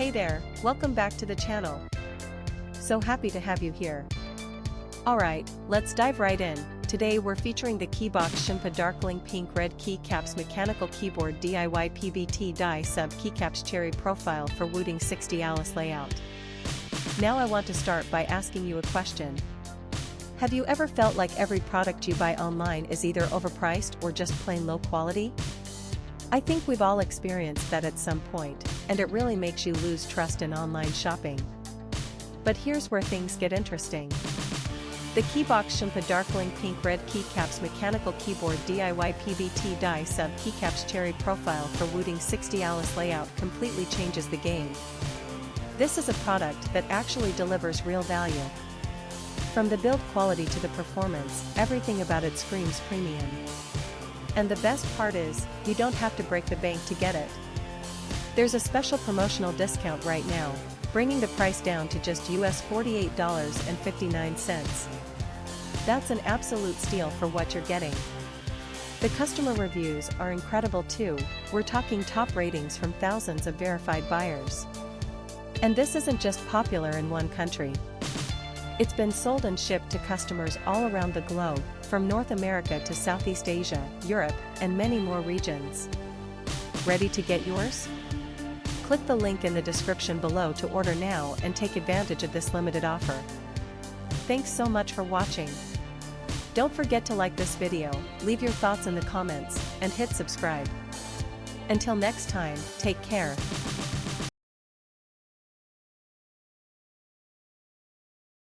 Hey there, welcome back to the channel. So happy to have you here. Alright, let's dive right in. Today we're featuring the Keebox Shenpo Darkling Pink Red Keycaps Mechanical Keyboard DIY PBT Die Sub Keycaps Cherry Profile for Wooting 60 Alice Layout. Now I want to start by asking you a question. Have you ever felt like every product you buy online is either overpriced or just plain low quality? I think we've all experienced that at some point, and it really makes you lose trust in online shopping. But here's where things get interesting. The Keebox Shenpo Darkling Pink Red Keycaps Mechanical Keyboard DIY PBT Die Sub Keycaps Cherry Profile for Wooting 60 Alice Layout completely changes the game. This is a product that actually delivers real value. From the build quality to the performance, everything about it screams premium. And the best part is, you don't have to break the bank to get it. There's a special promotional discount right now, bringing the price down to just US $48.59. That's an absolute steal for what you're getting. The customer reviews are incredible too, we're talking top ratings from thousands of verified buyers. And this isn't just popular in one country. It's been sold and shipped to customers all around the globe, from North America to Southeast Asia, Europe, and many more regions. Ready to get yours? Click the link in the description below to order now and take advantage of this limited offer. Thanks so much for watching. Don't forget to like this video, leave your thoughts in the comments, and hit subscribe. Until next time, take care.